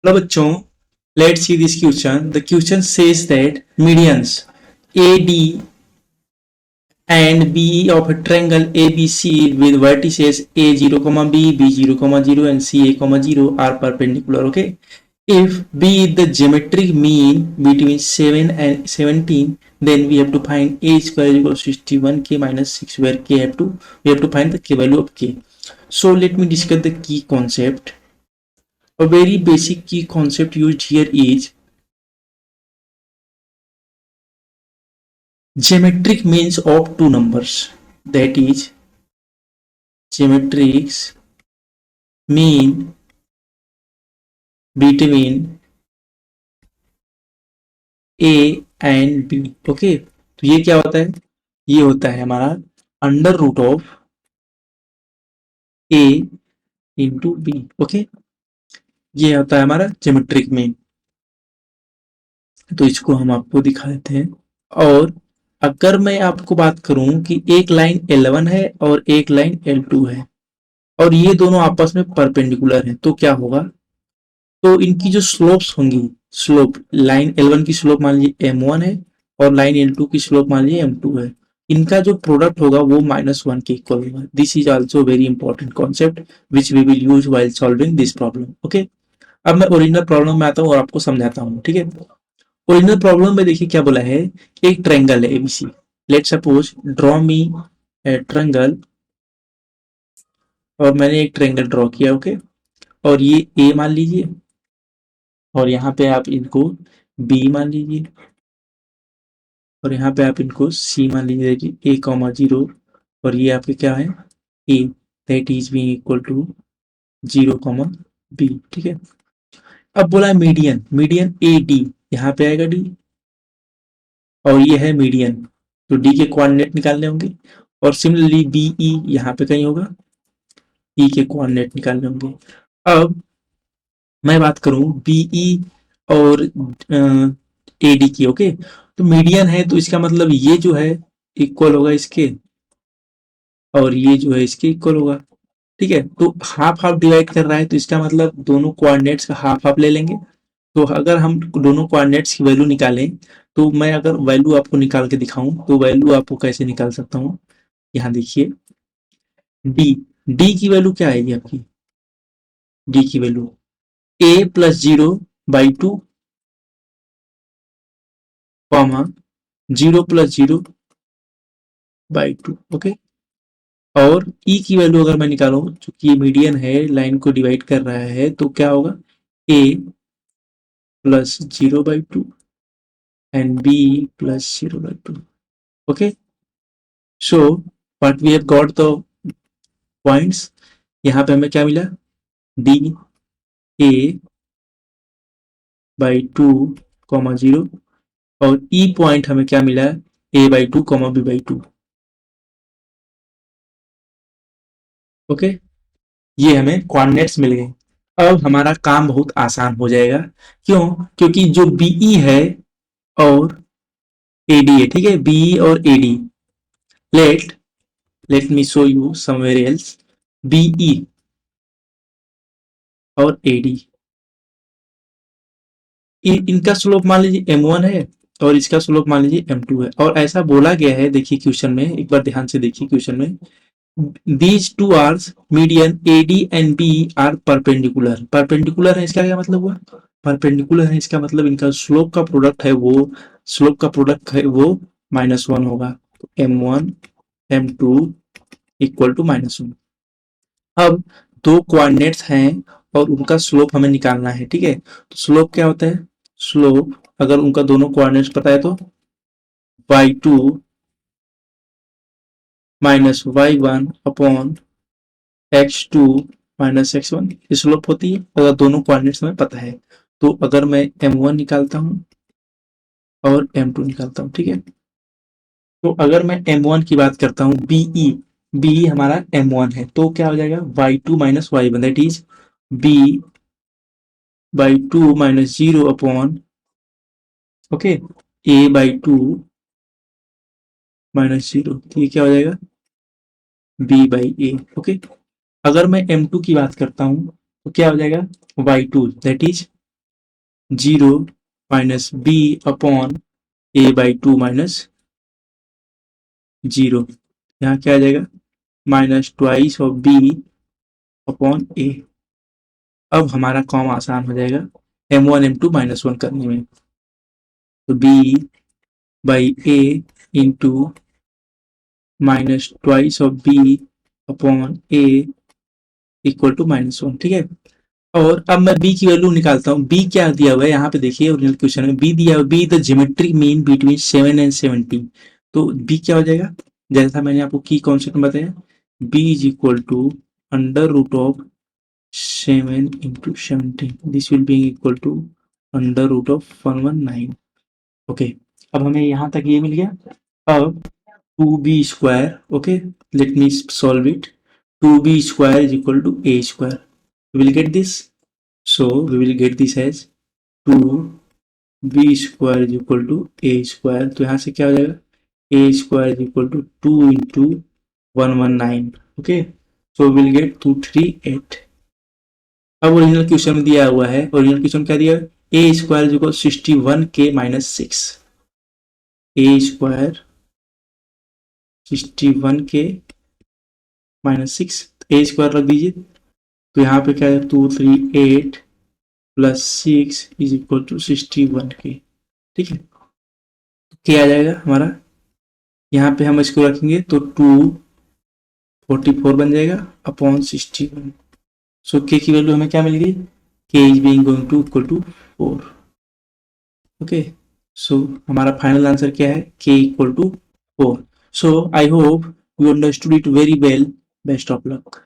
Hello बच्चों, let's see this question. The question says that medians AD and BE of a triangle ABC with vertices A0, B, B0, 0 and CA, 0 are perpendicular. Okay. If B is the geometric mean between 7 and 17, then we have to find A square is equal to 61K minus 6, where we have to find the K value of K. So let me discuss the key concept. A very basic key concept used here is geometric means of two numbers, that is geometric mean between a and b. Okay, तो ये क्या होता है? ये होता है हमारा under root of a into B. Okay, ये होता है हमारा ज्योमेट्रिक मीन. तो इसको हम आपको दिखा देते हैं. और अगर मैं आपको बात करूं कि एक लाइन L1 है और एक लाइन L2 है और ये दोनों आपस में परपेंडिकुलर हैं, तो क्या होगा? तो इनकी जो स्लोप्स होंगी, स्लोप लाइन L1 की स्लोप मान लीजिए M1 है और लाइन L2 की स्लोप मान लीजिए M2 है. इनका जो प्रोडक्ट होगा वो -1 के इक्वल होगा. This is also very important concept which we will use while solving this problem. Okay, अब मैं ओरिजिनल प्रॉब्लम में आता हूँ और आपको समझाता हूँ. ठीक है, ओरिजिनल प्रॉब्लम में देखिए क्या बोला है. एक ट्रायंगल है एबीसी. लेट सपोज ड्रॉ मी ए ट्रायंगल, और मैंने एक ट्रायंगल ड्रॉ किया. ओके, और ये ए मान लीजिए और यहाँ पे आप इनको बी मान लीजिए और यहाँ पे आप इनको सी मान लीजिए. ए कॉमा 0 और ये आपके क्या है? A, that is B equal to 0 comma B. ठीक है, अब बोला है मीडियन. मीडियन ए डी, यहाँ पे आएगा डी और ये है मीडियन, तो डी के कोऑर्डिनेट निकालने होंगे. और सिमिलरली बी ई यहाँ पे कहीं होगा, ई के कोऑर्डिनेट निकालने होंगे. अब मैं बात करूं बीई और एडी की. ओके, तो मीडियन है तो इसका मतलब ये जो है इक्वल होगा इसके और ये जो है इसके इक्वल होगा. ठीक है, तो हाफ हाफ डिवाइड कर रहा है तो इसका मतलब दोनों कोऑर्डिनेट्स का हाफ हाफ ले लेंगे. तो अगर हम दोनों कोऑर्डिनेट्स की वैल्यू निकालें, तो मैं अगर वैल्यू आपको निकाल के दिखाऊं तो वैल्यू आपको कैसे निकाल सकता हूं? यहाँ देखिए, डी डी की वैल्यू क्या आएगी आपकी? डी की value A plus 0 by 2 comma 0 plus 0 by 2. Okay, और ई की वैल्यू अगर मैं निकालूं, चूंकि ये मीडियन है, लाइन को डिवाइड कर रहा है, तो क्या होगा? A plus 0 by 2 and B plus 0 by 2. Okay, so what we have got the points. यहाँ पे हमें क्या मिला? डी ए बाई 2 कॉमा 0 और ई पॉइंट हमें क्या मिला? A by 2 comma B by 2. Okay, ये हमें कोऑर्डिनेट्स मिल गए. अब हमारा काम बहुत आसान हो जाएगा. क्यों? क्योंकि जो बीई है और एडी है. ठीक है, बीई और AD. Let let me show you somewhere else. BE और एडी, इनका स्लोप मान लीजिए m1 है और इसका स्लोप मान लीजिए m2 है. और ऐसा बोला गया है, देखिए क्वेश्चन में, एक बार ध्यान से देखिए क्वेश्चन में, these two arcs median AD and BE are perpendicular. Perpendicular है, इसका क्या मतलब हुआ? परपेंडिकुलर है, इसका मतलब इनका स्लोप का प्रोडक्ट है वो -1 होगा. तो m1 m2 इक्वल टू -1. अब दो कोऑर्डिनेट्स हैं और उनका स्लोप हमें निकालना है. ठीक है, तो स्लोप क्या होता है? स्लोप अगर उनका दोनों कोऑर्डिनेट्स पता है तो y2 minus y1 upon x2 minus x1 slope होती है अगर दोनों कोऑर्डिनेट्स हमें पता है. तो अगर मैं m1 निकालता हूं और m2 निकालता हूं, ठीक है, तो अगर मैं m1 की बात करता हूं, बीई हमारा m1 है, तो क्या हो जाएगा? y2 minus y1, that is b by 2 minus 0 upon, okay, a by 2 minus 0. तो ये क्या हो जाएगा? b by a. ओके, अगर मैं m2 की बात करता हूं तो क्या हो जाएगा? y2 that is 0 minus B upon A by 2 minus 0। यहाँ क्या आ जाएगा, minus twice of B upon A. अब हमारा काम आसान हो जाएगा m1 m2 -1 करने में। तो B by A into minus twice of B upon A equal to -1, ठीक है। और अब मैं b की वैल्यू निकालता हूँ। b क्या दिया हुआ है यहाँ पे देखिए, ओरिजिनल क्वेश्चन में b दिया हुआ है, b the geometric mean between 7 and 17। तो b क्या हो जाएगा, जैसा मैंने आपको की कॉन्सेप्ट में बताया, b is equal to under root of 7 into 17, this will be equal to under root of 119। Okay, अब हमें यहाँ तक ये मिल गया। अब 2b², okay, let me solve it. 2b² is equal to a². We will get this. So we will get this as 2b² is equal to a². तो यहाँ से क्या हो जाएगा, a² is equal to 2 into 119. Okay, so we will get 238. अब original question में दिया हुआ है, ओरिजिनल क्वेश्चन क्या दिया है, a² is equal to 61k minus 6. a² 61k minus 6, a² रख दीजिए। तो यहाँ पे क्या है, 238 plus 6 is equal to 61k, ठीक है। क्या आ जाएगा हमारा, यहाँ पे हम इसको रखेंगे तो 244 बन जाएगा अपॉन 61। सो k की वैल्यू हमें क्या मिल गई, k is being going to equal to 4। Okay, so हमारा फाइनल आंसर क्या है, k equal to 4। So I hope you understood it very well. Best of luck.